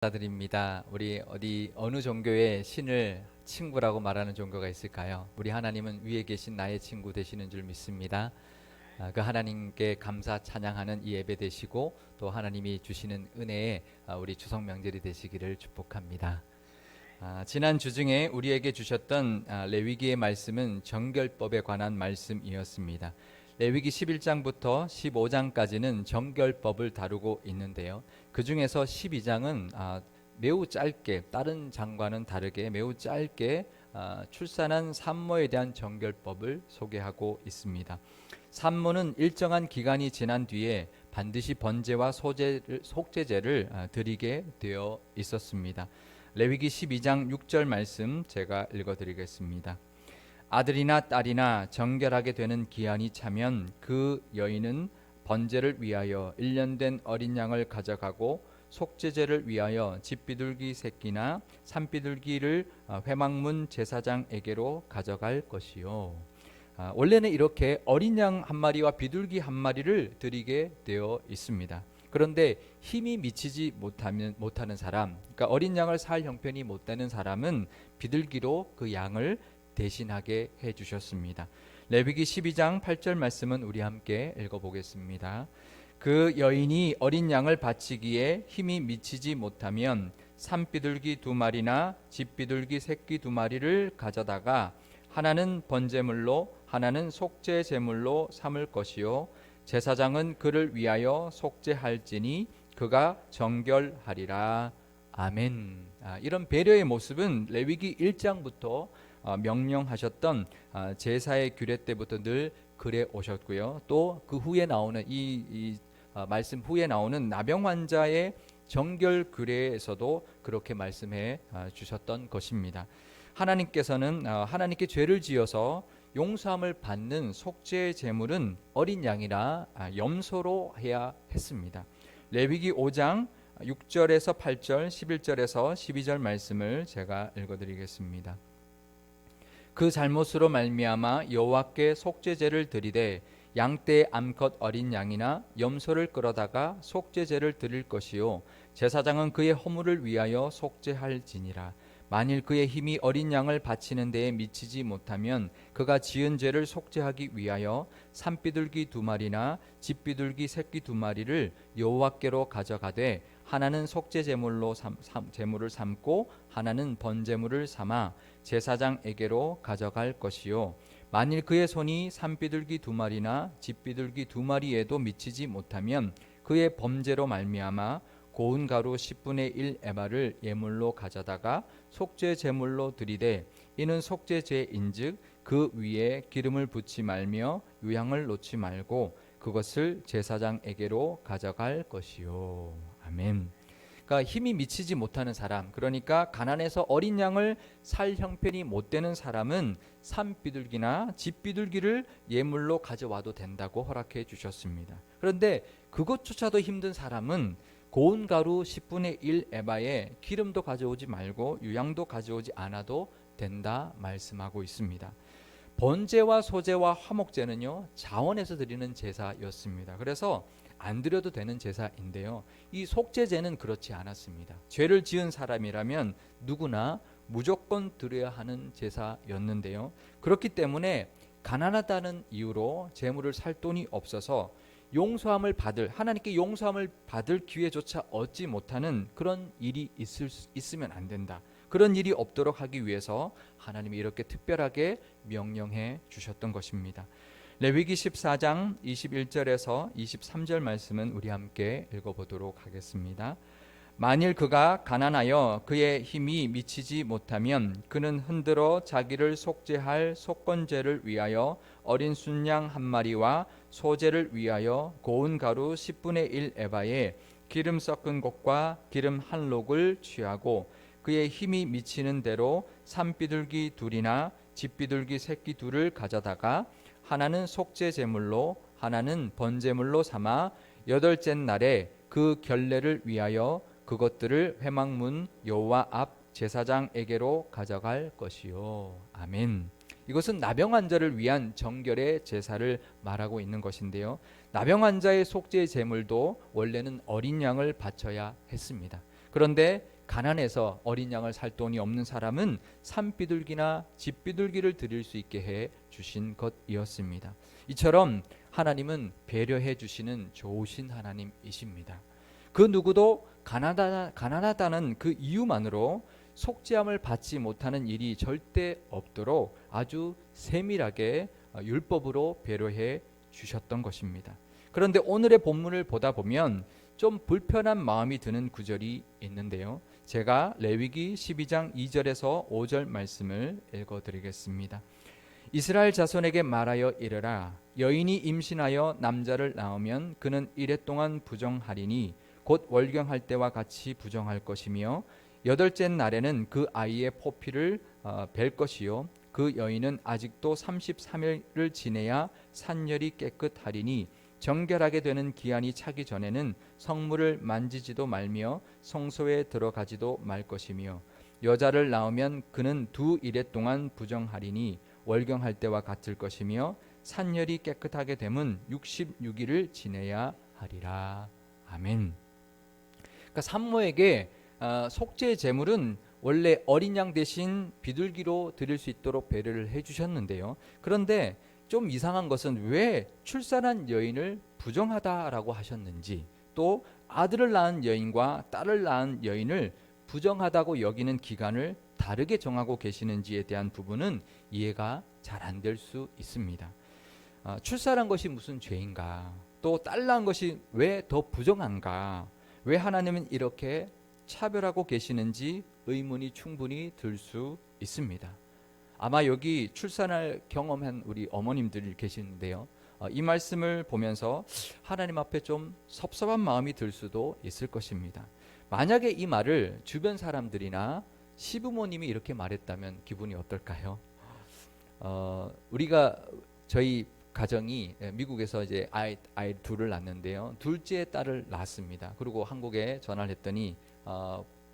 감사드립니다. 우리 어느 종교의 신을 친구라고 말하는 종교가 있을까요? 우리 하나님은 위에 계신 나의 친구 되시는 줄 믿습니다. 그 하나님께 감사 찬양하는 이 예배 되시고 또 하나님이 주시는 은혜에 우리 추석 명절이 되시기를 축복합니다. 지난 주 중에 우리에게 주셨던 레위기의 말씀은 정결법에 관한 말씀이었습니다. 레위기 11장부터 15장까지는 정결법을 다루고 있는데요. 그 중에서 12장은 매우 짧게, 다른 장과는 다르게 매우 짧게 출산한 산모에 대한 정결법을 소개하고 있습니다. 산모는 일정한 기간이 지난 뒤에 반드시 번제와 속죄제를 드리게 되어 있었습니다. 레위기 12장 6절 말씀 제가 읽어드리겠습니다. 아들이나 딸이나 정결하게 되는 기한이 차면 그 여인은 번제를 위하여 1년 된 어린 양을 가져가고 속죄제를 위하여 집비둘기 새끼나 산비둘기를 회막문 제사장에게로 가져갈 것이요. 원래는 이렇게 어린 양 한 마리와 비둘기 한 마리를 드리게 되어 있습니다. 그런데 힘이 미치지 못하는 사람, 그러니까 어린 양을 살 형편이 못 되는 사람은 비둘기로 그 양을 대신하게 해주셨습니다. 레위기 12장 8절 말씀은 우리 함께 읽어보겠습니다. 그 여인이 어린 양을 바치기에 힘이 미치지 못하면 산비둘기 2마리나 집비둘기 새끼 2마리를 가져다가 하나는 번제물로 하나는 속죄 제물로 삼을 것이요 제사장은 그를 위하여 속죄할지니 그가 정결하리라. 아멘. 이런 배려의 모습은 레위기 1장부터 명령하셨던 제사의 규례 때부터 늘 그래 오셨고요. 또 그 후에 나오는 이 말씀 후에 나오는 나병 환자의 정결 규례에서도 그렇게 말씀해 주셨던 것입니다. 하나님께서는 하나님께 죄를 지어서 용서함을 받는 속죄 제물은 어린 양이나 염소로 해야 했습니다. 레위기 5장 6절에서 8절, 11절에서 12절 말씀을 제가 읽어드리겠습니다. 그 잘못으로 말미암아 여호와께 속죄제를 드리되 양떼 암컷 어린 양이나 염소를 끌어다가 속죄제를 드릴 것이요 제사장은 그의 허물을 위하여 속죄할지니라. 만일 그의 힘이 어린 양을 바치는 데에 미치지 못하면 그가 지은 죄를 속죄하기 위하여 산비둘기 2마리나 집비둘기 새끼 2마리를 여호와께로 가져가되 하나는 속죄 제물을 삼고 하나는 번제물을 삼아 제사장에게로 가져갈 것이요 만일 그의 손이 산비둘기 2마리나 집비둘기 2마리에도 미치지 못하면 그의 범죄로 말미암아 고운 가루 10분의 1 에바를 예물로 가져다가 속죄 제물로 드리되 이는 속죄제인즉 그 위에 기름을 붓지 말며 유향을 놓지 말고 그것을 제사장에게로 가져갈 것이요. 아멘. 그러니까 힘이 미치지 못하는 사람, 그러니까 가난해서 어린 양을 살 형편이 못 되는 사람은 산비둘기나 집비둘기를 예물로 가져와도 된다고 허락해 주셨습니다. 그런데 그것조차도 힘든 사람은 고운 가루 10분의 1 에바에 기름도 가져오지 말고 유향도 가져오지 않아도 된다 말씀하고 있습니다. 번제와 소제와 화목제는요 자원에서 드리는 제사였습니다. 그래서 안 드려도 되는 제사인데요, 이 속죄제는 그렇지 않았습니다. 죄를 지은 사람이라면 누구나 무조건 드려야 하는 제사였는데요, 그렇기 때문에 가난하다는 이유로 제물을 살 돈이 없어서 하나님께 용서함을 받을 기회조차 얻지 못하는 그런 일이 있으면 안 된다. 그런 일이 없도록 하기 위해서 하나님이 이렇게 특별하게 명령해 주셨던 것입니다. 레위기 14장 21절에서 23절 말씀은 우리 함께 읽어보도록 하겠습니다. 만일 그가 가난하여 그의 힘이 미치지 못하면 그는 흔들어 자기를 속죄할 속건제를 위하여 어린 순양 한 마리와 소제를 위하여 고운 가루 10분의 1 에바에 기름 섞은 것과 기름 한 록을 취하고 그의 힘이 미치는 대로 산비둘기 2이나 집비둘기 새끼 2를 가져다가 하나는 속죄 제물로 하나는 번제물로 삼아 8째 날에 그 결례를 위하여 그것들을 회막문 여호와 앞 제사장에게로 가져갈 것이요. 아멘. 이것은 나병 환자를 위한 정결의 제사를 말하고 있는 것인데요, 나병 환자의 속죄 제물도 원래는 어린 양을 바쳐야 했습니다. 그런데 가난해서 어린 양을 살 돈이 없는 사람은 산비둘기나 집비둘기를 드릴 수 있게 해 주신 것이었습니다. 이처럼 하나님은 배려해 주시는 좋으신 하나님이십니다. 그 누구도 가난하다는 그 이유만으로 속죄함을 받지 못하는 일이 절대 없도록 아주 세밀하게 율법으로 배려해 주셨던 것입니다. 그런데 오늘의 본문을 보다 보면 좀 불편한 마음이 드는 구절이 있는데요. 제가 레위기 12장 2절에서 5절 말씀을 읽어드리겠습니다. 이스라엘 자손에게 말하여 이르라. 여인이 임신하여 남자를 낳으면 그는 이래 동안 부정하리니 곧 월경할 때와 같이 부정할 것이며 여덟째 날에는 그 아이의 포피를 벨 것이요 그 여인은 아직도 33일을 지내야 산열이 깨끗하리니 정결하게 되는 기한이 차기 전에는 성물을 만지지도 말며 성소에 들어가지도 말 것이며 여자를 낳으면 그는 2일 동안 부정하리니 월경할 때와 같을 것이며 산열이 깨끗하게 되면 66일을 지내야 하리라. 아멘. 그러니까 산모에게 속죄의 제물은 원래 어린 양 대신 비둘기로 드릴 수 있도록 배려를 해주셨는데요. 그런데 좀 이상한 것은 왜 출산한 여인을 부정하다라고 하셨는지, 또 아들을 낳은 여인과 딸을 낳은 여인을 부정하다고 여기는 기간을 다르게 정하고 계시는지에 대한 부분은 이해가 잘 안 될 수 있습니다. 출산한 것이 무슨 죄인가, 또 딸 낳은 것이 왜 더 부정한가, 왜 하나님은 이렇게 차별하고 계시는지 의문이 충분히 들 수 있습니다. 아마 여기 출산을 경험한 우리 어머님들이 계시는데요. 이 말씀을 보면서 하나님 앞에 좀 섭섭한 마음이 들 수도 있을 것입니다. 만약에 이 말을 주변 사람들이나 시부모님이 이렇게 말했다면 기분이 어떨까요? 우리가 저희 가정이 미국에서 이제 아이 둘을 낳는데요. 둘째 딸을 낳았습니다. 그리고 한국에 전화를 했더니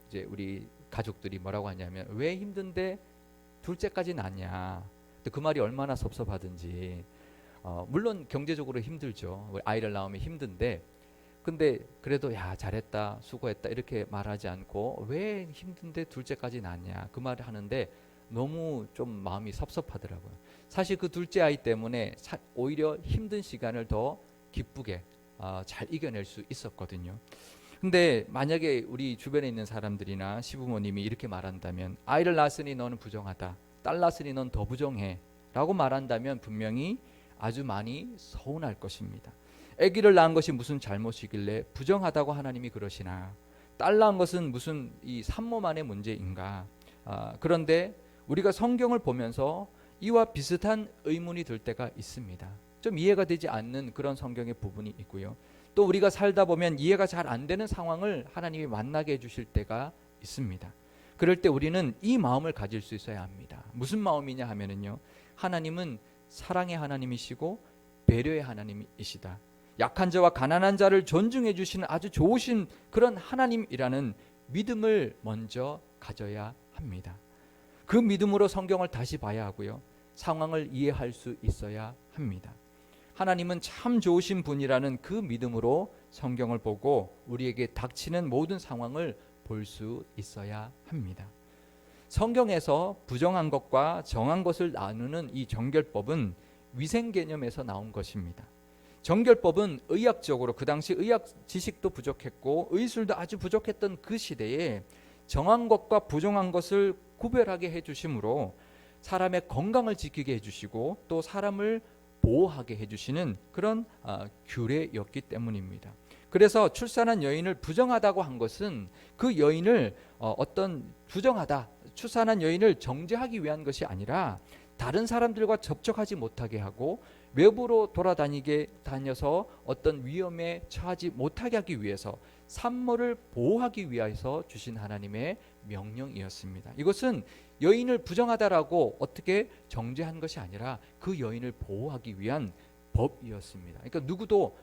이제 우리 가족들이 뭐라고 하냐면 왜 힘든데 둘째까지 낳냐. 그 말이 얼마나 섭섭하든지. 물론 경제적으로 힘들죠. 아이를 낳으면 힘든데, 근데 그래도 야 잘했다 수고했다 이렇게 말하지 않고 왜 힘든데 둘째까지 낳냐 그 말을 하는데 너무 좀 마음이 섭섭하더라고요. 사실 그 둘째 아이 때문에 오히려 힘든 시간을 더 기쁘게 잘 이겨낼 수 있었거든요. 근데 만약에 우리 주변에 있는 사람들이나 시부모님이 이렇게 말한다면 아이를 낳았으니 너는 부정하다, 딸 낳았으니 넌 더 부정해 라고 말한다면 분명히 아주 많이 서운할 것입니다. 아기를 낳은 것이 무슨 잘못이길래 부정하다고 하나님이 그러시나, 딸 낳은 것은 무슨 이 산모만의 문제인가. 그런데 우리가 성경을 보면서 이와 비슷한 의문이 들 때가 있습니다. 좀 이해가 되지 않는 그런 성경의 부분이 있고요. 또 우리가 살다 보면 이해가 잘 안 되는 상황을 하나님이 만나게 해주실 때가 있습니다. 그럴 때 우리는 이 마음을 가질 수 있어야 합니다. 무슨 마음이냐 하면은요, 하나님은 사랑의 하나님이시고 배려의 하나님이시다. 약한 자와 가난한 자를 존중해 주시는 아주 좋으신 그런 하나님이라는 믿음을 먼저 가져야 합니다. 그 믿음으로 성경을 다시 봐야 하고요, 상황을 이해할 수 있어야 합니다. 하나님은 참 좋으신 분이라는 그 믿음으로 성경을 보고 우리에게 닥치는 모든 상황을 볼 수 있어야 합니다. 성경에서 부정한 것과 정한 것을 나누는 이 정결법은 위생 개념에서 나온 것입니다. 정결법은 의학적으로, 그 당시 의학 지식도 부족했고 의술도 아주 부족했던 그 시대에 정한 것과 부정한 것을 구별하게 해주심으로 사람의 건강을 지키게 해주시고 또 사람을 보호하게 해주시는 그런 규례였기 때문입니다. 그래서 출산한 여인을 부정하다고 한 것은 그 여인을 어떤 부정하다, 출산한 여인을 정죄하기 위한 것이 아니라 다른 사람들과 접촉하지 못하게 하고 외부로 다녀서 어떤 위험에 처하지 못하게 하기 위해서 산모를 보호하기 위해서 주신 하나님의 명령이었습니다. 이것은 여인을 부정하다라고 어떻게 정죄한 것이 아니라 그 여인을 보호하기 위한 법이었습니다. 그러니까 누구도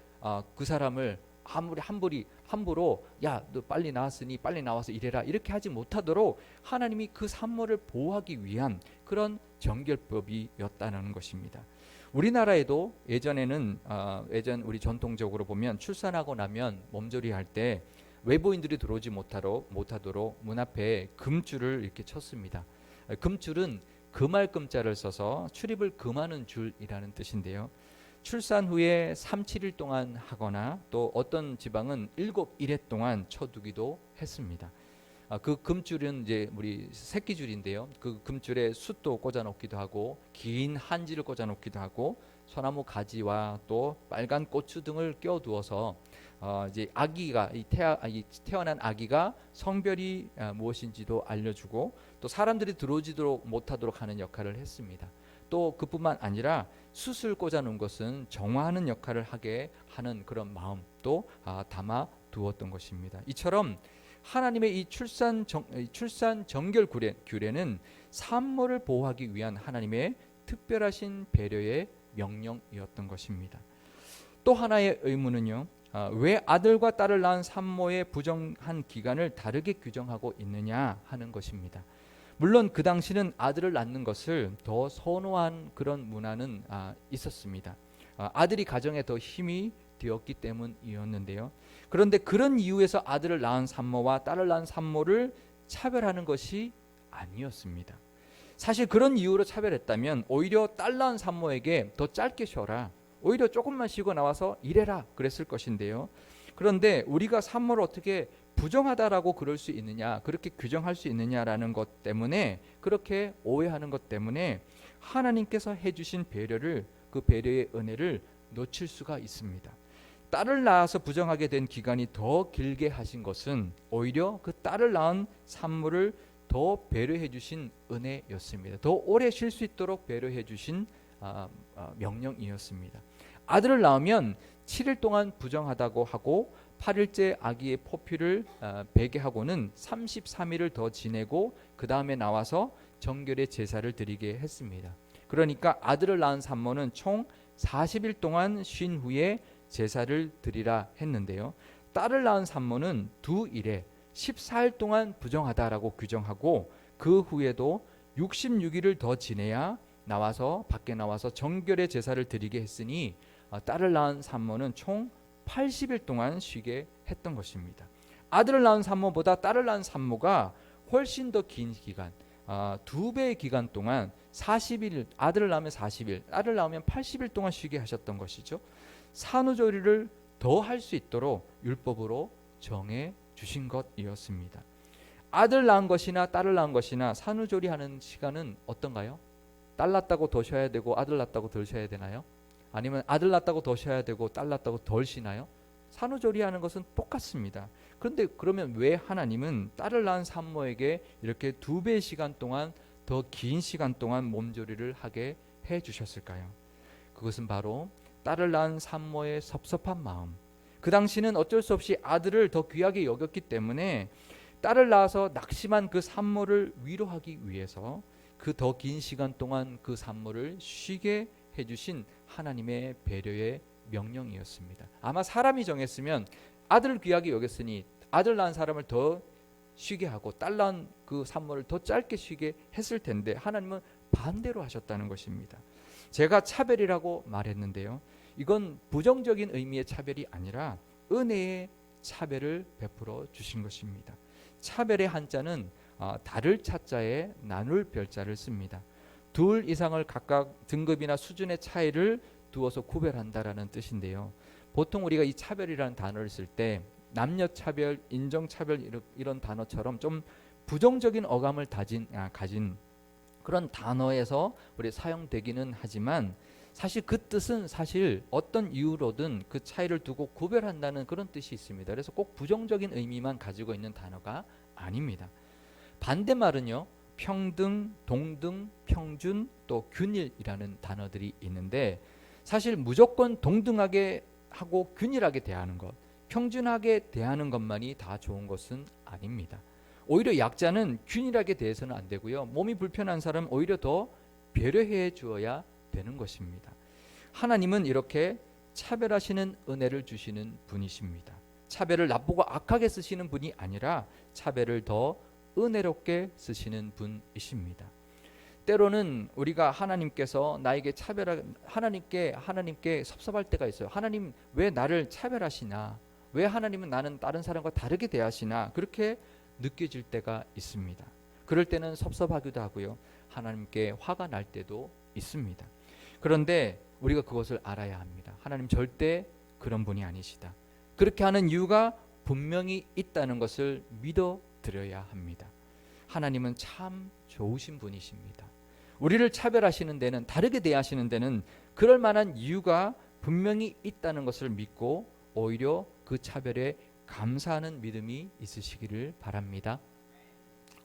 그 사람을 함부로 야 너 빨리 나왔으니 빨리 나와서 일해라 이렇게 하지 못하도록 하나님이 그 산모를 보호하기 위한 그런 정결법이었다는 것입니다. 우리나라에도 예전에는 예전 우리 전통적으로 보면 출산하고 나면 몸조리할 때 외부인들이 들어오지 못하도록 문 앞에 금줄을 이렇게 쳤습니다. 금줄은 금할 금자를 써서 출입을 금하는 줄이라는 뜻인데요. 출산 후에 3, 7일 동안 하거나 또 어떤 지방은 7일에 동안 쳐두기도 했습니다. 그 금줄은 이제 우리 새끼줄인데요. 그 금줄에 숯도 꽂아 놓기도 하고 긴 한지를 꽂아 놓기도 하고 소나무 가지와 또 빨간 고추 등을 껴 두어서 이제 아기가 태어난 아기가 성별이 무엇인지도 알려주고 또 사람들이 들어오지도 못하도록 하는 역할을 했습니다. 또 그뿐만 아니라 숯을 꽂아 놓은 것은 정화하는 역할을 하게 하는 그런 마음도 담아 두었던 것입니다. 이처럼 하나님의 이 출산 정결 규례는 산모를 보호하기 위한 하나님의 특별하신 배려의 명령이었던 것입니다. 또 하나의 의문은요, 왜 아들과 딸을 낳은 산모의 부정한 기간을 다르게 규정하고 있느냐 하는 것입니다. 물론 그 당시는 아들을 낳는 것을 더 선호한 그런 문화는 있었습니다. 아들이 가정에 더 힘이 되었기 때문이었는데요. 그런데 그런 이유에서 아들을 낳은 산모와 딸을 낳은 산모를 차별하는 것이 아니었습니다. 사실 그런 이유로 차별했다면 오히려 딸 낳은 산모에게 더 짧게 쉬어라, 오히려 조금만 쉬고 나와서 일해라 그랬을 것인데요. 그런데 우리가 산모를 어떻게 부정하다라고 그럴 수 있느냐, 그렇게 규정할 수 있느냐라는 것 때문에, 그렇게 오해하는 것 때문에 하나님께서 해주신 배려를, 그 배려의 은혜를 놓칠 수가 있습니다. 딸을 낳아서 부정하게 된 기간이 더 길게 하신 것은 오히려 그 딸을 낳은 산모를 더 배려해 주신 은혜였습니다. 더 오래 쉴 수 있도록 배려해 주신 명령이었습니다. 아들을 낳으면 7일 동안 부정하다고 하고 8일째 아기의 포피를 베게 하고는 33일을 더 지내고 그 다음에 나와서 정결의 제사를 드리게 했습니다. 그러니까 아들을 낳은 산모는 총 40일 동안 쉰 후에 제사를 드리라 했는데요. 딸을 낳은 산모는 두 일에 14일 동안 부정하다라고 규정하고 그 후에도 66일을 더 지내야 밖에 나와서 정결의 제사를 드리게 했으니 딸을 낳은 산모는 총 80일 동안 쉬게 했던 것입니다. 아들을 낳은 산모보다 딸을 낳은 산모가 훨씬 더 긴 기간, 2배의 기간 동안 40일, 아들을 낳으면 40일, 딸을 낳으면 80일 동안 쉬게 하셨던 것이죠. 산후조리를 더 할 수 있도록 율법으로 정해 주신 것이었습니다. 아들 낳은 것이나 딸을 낳은 것이나 산후조리하는 시간은 어떤가요? 딸 낳았다고 더 쉬어야 되고 아들 낳았다고 덜 쉬어야 되나요? 아니면 아들 낳았다고 더 쉬어야 되고 딸 낳았다고 덜 쉬나요? 산후조리하는 것은 똑같습니다. 그런데 그러면 왜 하나님은 딸을 낳은 산모에게 이렇게 2배의 시간 동안, 더 긴 시간 동안 몸조리를 하게 해 주셨을까요? 그것은 바로 딸을 낳은 산모의 섭섭한 마음, 그 당시는 어쩔 수 없이 아들을 더 귀하게 여겼기 때문에 딸을 낳아서 낙심한 그 산모를 위로하기 위해서 그 더 긴 시간 동안 그 산모를 쉬게 해주신 하나님의 배려의 명령이었습니다. 아마 사람이 정했으면 아들을 귀하게 여겼으니 아들 낳은 사람을 더 쉬게 하고 딸 낳은 그 산모를 더 짧게 쉬게 했을 텐데 하나님은 반대로 하셨다는 것입니다. 제가 차별이라고 말했는데요, 이건 부정적인 의미의 차별이 아니라 은혜의 차별을 베풀어 주신 것입니다. 차별의 한자는 다를 차자에 나눌 별자를 씁니다. 둘 이상을 각각 등급이나 수준의 차이를 두어서 구별한다라는 뜻인데요. 보통 우리가 이 차별이라는 단어를 쓸 때 남녀 차별, 인종 차별 이런 단어처럼 좀 부정적인 어감을 가진 그런 단어에서 우리 사용되기는 하지만 사실 그 뜻은 사실 어떤 이유로든 그 차이를 두고 구별한다는 그런 뜻이 있습니다. 그래서 꼭 부정적인 의미만 가지고 있는 단어가 아닙니다. 반대말은요, 평등, 동등, 평준, 또 균일이라는 단어들이 있는데 사실 무조건 동등하게 하고 균일하게 대하는 것, 평준하게 대하는 것만이 다 좋은 것은 아닙니다. 오히려 약자는 균일하게 대해서는 안 되고요, 몸이 불편한 사람은 오히려 더 배려해 주어야 되는 것입니다. 하나님은 이렇게 차별하시는 은혜를 주시는 분이십니다. 차별을 나쁘고 악하게 쓰시는 분이 아니라 차별을 더 은혜롭게 쓰시는 분이십니다. 때로는 우리가 하나님께서 나에게 하나님께 섭섭할 때가 있어요. 하나님 왜 나를 차별하시나? 왜 하나님은 나는 다른 사람과 다르게 대하시나 그렇게 느껴질 때가 있습니다. 그럴 때는 섭섭하기도 하고요. 하나님께 화가 날 때도 있습니다. 그런데 우리가 그것을 알아야 합니다. 하나님 절대 그런 분이 아니시다. 그렇게 하는 이유가 분명히 있다는 것을 믿어 드려야 합니다. 하나님은 참 좋으신 분이십니다. 우리를 차별하시는 데는, 다르게 대하시는 데는 그럴 만한 이유가 분명히 있다는 것을 믿고 오히려 그 차별에 감사하는 믿음이 있으시기를 바랍니다.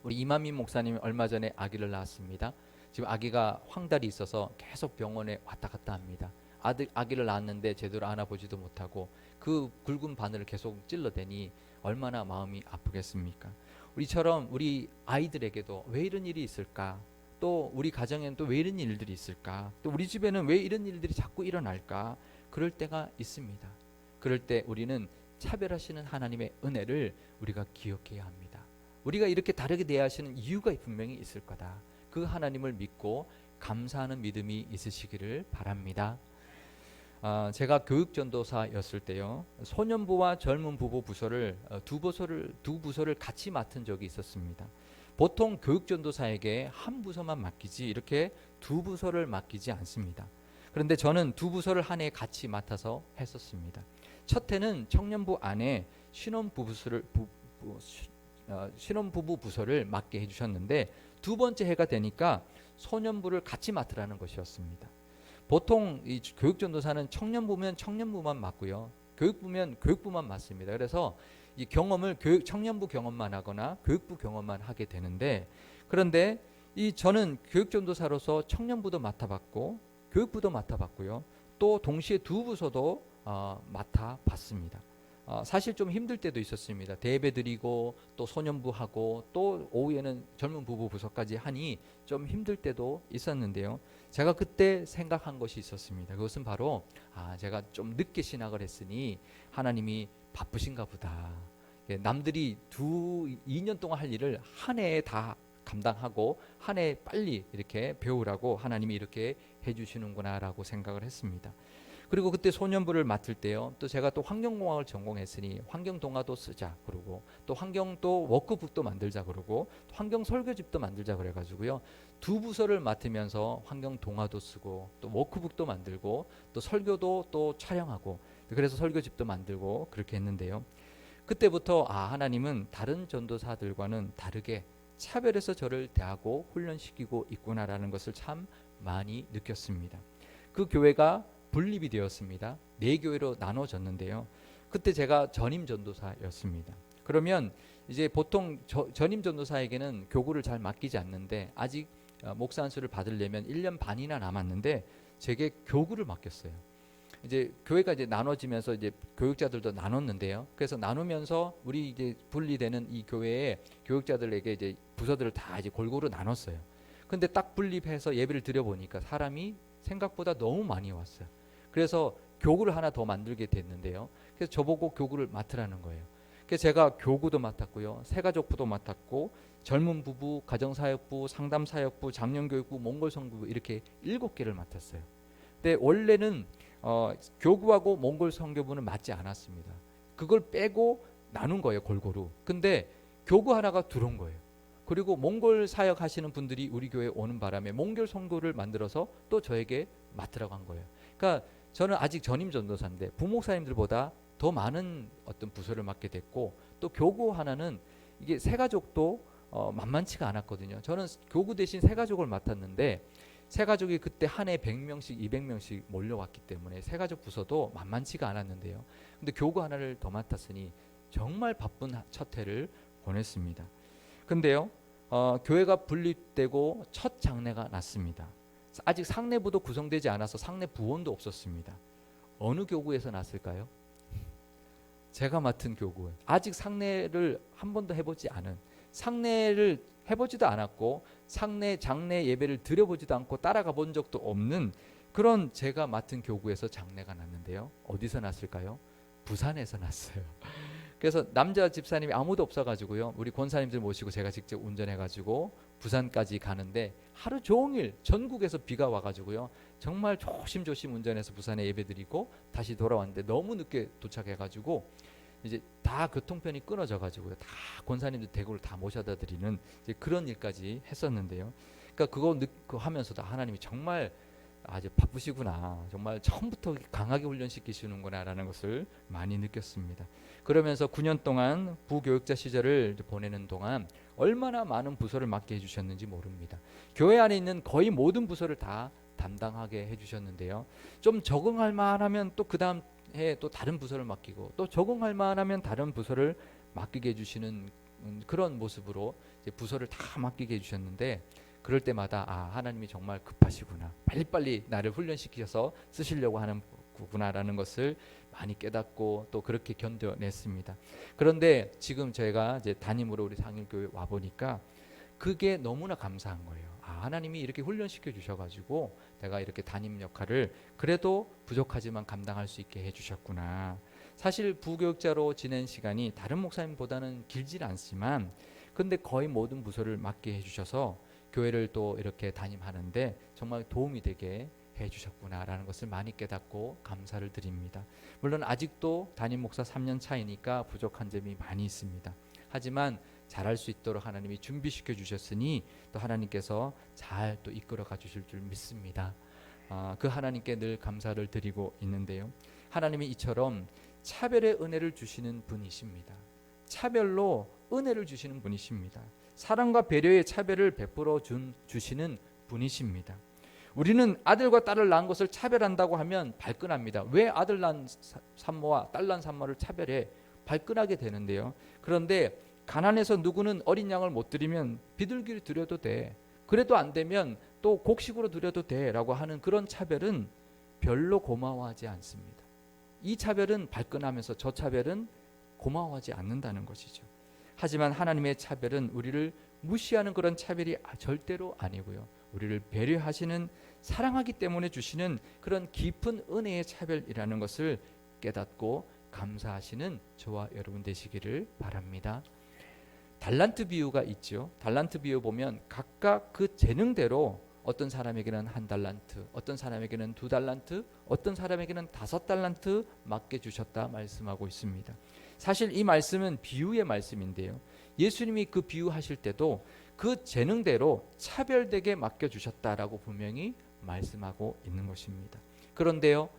우리 이만민 목사님이 얼마 전에 아기를 낳았습니다. 지금 아기가 황달이 있어서 계속 병원에 왔다 갔다 합니다. 아기를 낳았는데 제대로 안아보지도 못하고 그 굵은 바늘을 계속 찔러대니 얼마나 마음이 아프겠습니까? 우리처럼 우리 아이들에게도 왜 이런 일이 있을까? 또 우리 가정에는 또 왜 이런 일들이 있을까? 또 우리 집에는 왜 이런 일들이 자꾸 일어날까? 그럴 때가 있습니다. 그럴 때 우리는 차별하시는 하나님의 은혜를 우리가 기억해야 합니다. 우리가 이렇게 다르게 대하시는 이유가 분명히 있을 거다. 그 하나님을 믿고 감사하는 믿음이 있으시기를 바랍니다. 제가 교육전도사였을 때요, 소년부와 젊은 부부 부서를 두 부서를 같이 맡은 적이 있었습니다. 보통 교육전도사에게 한 부서만 맡기지 이렇게 두 부서를 맡기지 않습니다. 그런데 저는 두 부서를 한 해에 같이 맡아서 했었습니다. 첫 해는 청년부 안에 신혼부부 부서를 맡게 해주셨는데 두 번째 해가 되니까 소년부를 같이 맡으라는 것이었습니다. 보통 이 교육전도사는 청년부면 청년부만 맡고요, 교육부면 교육부만 맡습니다. 그래서 이 경험을 청년부 경험만 하거나 교육부 경험만 하게 되는데, 그런데 저는 교육전도사로서 청년부도 맡아봤고 교육부도 맡아봤고요, 또 동시에 두 부서도 맡아봤습니다. 사실 좀 힘들 때도 있었습니다. 대예배 드리고 또 소년부 하고 또 오후에는 젊은 부부 부서까지 하니 좀 힘들 때도 있었는데요. 제가 그때 생각한 것이 있었습니다. 그것은 바로 제가 좀 늦게 신학을 했으니 하나님이 바쁘신가 보다. 남들이 2년 동안 할 일을 한 해에 다 감당하고 한 해에 빨리 이렇게 배우라고 하나님이 이렇게 해주시는구나 라고 생각을 했습니다. 그리고 그때 소년부를 맡을 때요, 또 제가 또 환경공학을 전공했으니 환경동화도 쓰자 그러고 또 환경도 워크북도 만들자 그러고 또 환경설교집도 만들자 그래가지고요, 두 부서를 맡으면서 환경동화도 쓰고 또 워크북도 만들고 또 설교도 또 촬영하고 그래서 설교집도 만들고 그렇게 했는데요, 그때부터 하나님은 다른 전도사들과는 다르게 차별해서 저를 대하고 훈련시키고 있구나라는 것을 참 많이 느꼈습니다. 그 교회가 분립이 되었습니다. 4교회로 나눠졌는데요, 그때 제가 전임 전도사였습니다. 그러면 이제 보통 전임 전도사에게는 교구를 잘 맡기지 않는데 아직 목사 안수를 받으려면 1년 반이나 남았는데 제게 교구를 맡겼어요. 이제 교회가 이제 나눠지면서 이제 교육자들도 나눴는데요. 그래서 나누면서 우리 이제 분리되는 이 교회의 교육자들에게 이제 부서들을 다 이제 골고루 나눴어요. 근데 딱 분립해서 예배를 드려보니까 사람이 생각보다 너무 많이 왔어요. 그래서 교구를 하나 더 만들게 됐는데요. 그래서 저보고 교구를 맡으라는 거예요. 그래서 제가 교구도 맡았고요, 새가족부도 맡았고 젊은 부부, 가정사역부, 상담사역부, 장년교육부, 몽골성교부 이렇게 7개를 맡았어요. 근데 원래는 교구하고 몽골 성교부는 맞지 않았습니다. 그걸 빼고 나눈 거예요, 골고루. 근데 교구 하나가 들어온 거예요. 그리고 몽골 사역 하시는 분들이 우리 교회에 오는 바람에 몽골 성교를 만들어서 또 저에게 맡으라고 한 거예요. 그러니까 저는 아직 전임 전도사인데 부목사님들보다 더 많은 어떤 부서를 맡게 됐고, 또 교구 하나는 이게 새가족도 만만치가 않았거든요. 저는 교구 대신 새가족을 맡았는데 새가족이 그때 한 해 100명씩 200명씩 몰려왔기 때문에 새가족 부서도 만만치가 않았는데요. 근데 교구 하나를 더 맡았으니 정말 바쁜 첫 해를 보냈습니다. 근데요, 교회가 분립되고 첫 장례가 났습니다. 아직 상내부도 구성되지 않아서 상내 부원도 없었습니다. 어느 교구에서 났을까요? 제가 맡은 교구. 아직 상내를 한 번도 해보지 않은, 상내를 해보지도 않았고 상내 장례 예배를 드려보지도 않고 따라가 본 적도 없는 그런 제가 맡은 교구에서 장례가 났는데요. 어디서 났을까요? 부산에서 났어요. 그래서 남자 집사님이 아무도 없어가지고요, 우리 권사님들 모시고 제가 직접 운전해가지고 부산까지 가는데 하루 종일 전국에서 비가 와가지고요, 정말 조심조심 운전해서 부산에 예배드리고 다시 돌아왔는데 너무 늦게 도착해가지고 이제 다 교통편이 끊어져 가지고요. 다 권사님들 대구를 다 모셔다 드리는 이제 그런 일까지 했었는데요. 그러니까 그거 하면서도 하나님이 정말 아주 바쁘시구나. 정말 처음부터 강하게 훈련시키시는구나라는 것을 많이 느꼈습니다. 그러면서 9년 동안 부교육자 시절을 보내는 동안 얼마나 많은 부서를 맡게 해주셨는지 모릅니다. 교회 안에 있는 거의 모든 부서를 다 담당하게 해주셨는데요. 좀 적응할 만하면 또 그 다음 해에 또 다른 부서를 맡기고 또 적응할 만하면 다른 부서를 맡기게 해주시는 그런 모습으로 이제 부서를 다 맡기게 해주셨는데 그럴 때마다 하나님이 정말 급하시구나. 빨리빨리 나를 훈련시켜서 쓰시려고 하는 구나라는 것을 많이 깨닫고 또 그렇게 견뎌냈습니다. 그런데 지금 제가 이제 담임으로 우리 상일교회 와 보니까 그게 너무나 감사한 거예요. 하나님이 이렇게 훈련시켜 주셔가지고 내가 이렇게 담임 역할을 그래도 부족하지만 감당할 수 있게 해주셨구나. 사실 부교육자로 지낸 시간이 다른 목사님보다는 길지는 않지만 근데 거의 모든 부서를 맡게 해주셔서 교회를 또 이렇게 담임하는데 정말 도움이 되게 해주셨구나라는 것을 많이 깨닫고 감사를 드립니다. 물론 아직도 담임 목사 3년 차이니까 부족한 점이 많이 있습니다. 하지만 잘할 수 있도록 하나님이 준비시켜 주셨으니 또 하나님께서 잘 또 이끌어가 주실 줄 믿습니다. 그 하나님께 늘 감사를 드리고 있는데요. 하나님이 이처럼 차별의 은혜를 주시는 분이십니다. 차별로 은혜를 주시는 분이십니다. 사랑과 배려의 차별을 베풀어 주시는 분이십니다. 우리는 아들과 딸을 낳은 것을 차별한다고 하면 발끈합니다. 왜 아들 낳은 산모와 딸 낳은 산모를 차별해? 발끈하게 되는데요. 그런데 가난해서 누구는 어린 양을 못 드리면 비둘기를 드려도 돼. 그래도 안 되면 또 곡식으로 드려도 돼라고 하는 그런 차별은 별로 고마워하지 않습니다. 이 차별은 발끈하면서 저 차별은 고마워하지 않는다는 것이죠. 하지만 하나님의 차별은 우리를 무시하는 그런 차별이 절대로 아니고요. 우리를 배려하시는 사랑하기 때문에 주시는 그런 깊은 은혜의 차별이라는 것을 깨닫고 감사하시는 저와 여러분 되시기를 바랍니다. 달란트 비유가 있죠. 달란트 비유 보면 각각 그 재능대로 어떤 사람에게는 1달란트, 어떤 사람에게는 2달란트, 어떤 사람에게는 5달란트 맡겨주셨다 말씀하고 있습니다. 사실 이 말씀은 비유의 말씀인데요. 예수님이 그 비유하실 때도 그 재능대로 차별되게 맡겨주셨다라고 분명히 말씀하고 있는 것입니다. 그런데요,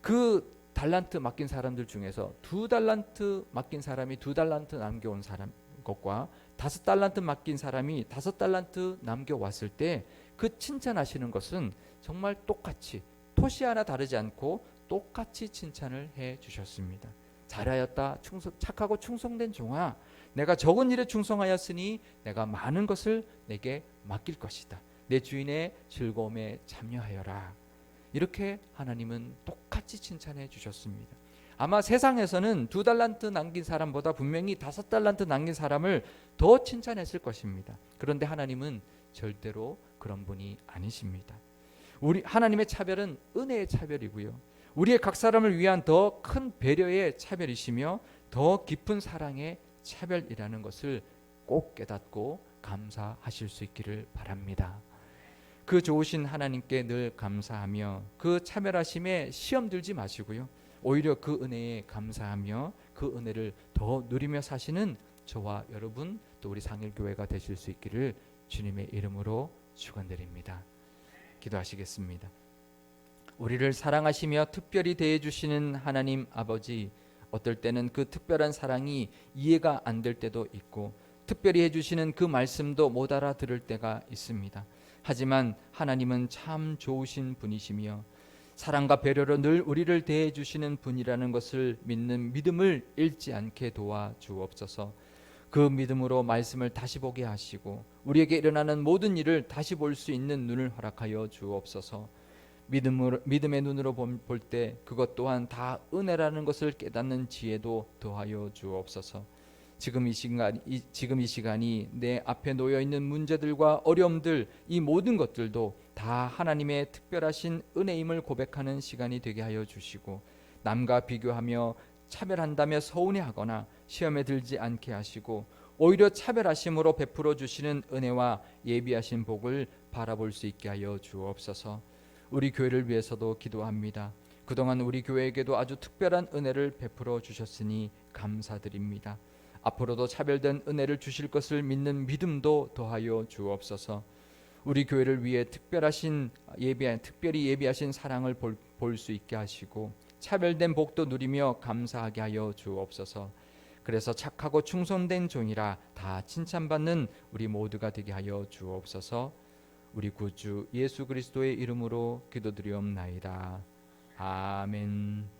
그 달란트 맡긴 사람들 중에서 2달란트 맡긴 사람이 2달란트 남겨온 사람 것과 5달란트 맡긴 사람이 5달란트 남겨왔을 때 그 칭찬하시는 것은 정말 똑같이 토시 하나 다르지 않고 똑같이 칭찬을 해 주셨습니다. 잘하였다, 착하고 충성된 종아, 내가 적은 일에 충성하였으니 내가 많은 것을 내게 맡길 것이다. 내 주인의 즐거움에 참여하여라. 이렇게 하나님은 똑같이 칭찬해 주셨습니다. 아마 세상에서는 2달란트 남긴 사람보다 분명히 5달란트 남긴 사람을 더 칭찬했을 것입니다. 그런데 하나님은 절대로 그런 분이 아니십니다. 우리 하나님의 차별은 은혜의 차별이고요. 우리의 각 사람을 위한 더 큰 배려의 차별이시며 더 깊은 사랑의 차별이라는 것을 꼭 깨닫고 감사하실 수 있기를 바랍니다. 그 좋으신 하나님께 늘 감사하며 그 차별하심에 시험 들지 마시고요. 오히려 그 은혜에 감사하며 그 은혜를 더 누리며 사시는 저와 여러분 또 우리 상일교회가 되실 수 있기를 주님의 이름으로 축원드립니다. 기도하시겠습니다. 우리를 사랑하시며 특별히 대해주시는 하나님 아버지, 어떨 때는 그 특별한 사랑이 이해가 안 될 때도 있고 특별히 해주시는 그 말씀도 못 알아들을 때가 있습니다. 하지만 하나님은 참 좋으신 분이시며 사랑과 배려로 늘 우리를 대해주시는 분이라는 것을 믿는 믿음을 잃지 않게 도와주옵소서. 그 믿음으로 말씀을 다시 보게 하시고 우리에게 일어나는 모든 일을 다시 볼 수 있는 눈을 허락하여 주옵소서. 믿음의 눈으로 볼 때 그것 또한 다 은혜라는 것을 깨닫는 지혜도 더하여 주옵소서. 지금 이 시간이 내 앞에 놓여 있는 문제들과 어려움들, 이 모든 것들도 다 하나님의 특별하신 은혜임을 고백하는 시간이 되게 하여 주시고 남과 비교하며 차별한다며 서운해하거나 시험에 들지 않게 하시고 오히려 차별하심으로 베풀어 주시는 은혜와 예비하신 복을 바라볼 수 있게 하여 주옵소서. 우리 교회를 위해서도 기도합니다. 그동안 우리 교회에게도 아주 특별한 은혜를 베풀어 주셨으니 감사드립니다. 앞으로도 차별된 은혜를 주실 것을 믿는 믿음도 더하여 주옵소서. 우리 교회를 위해 특별히 예비하신 사랑을 볼 수 있게 하시고 차별된 복도 누리며 감사하게 하여 주옵소서. 그래서 착하고 충성된 종이라 다 칭찬받는 우리 모두가 되게 하여 주옵소서. 우리 구주 예수 그리스도의 이름으로 기도드리옵나이다. 아멘.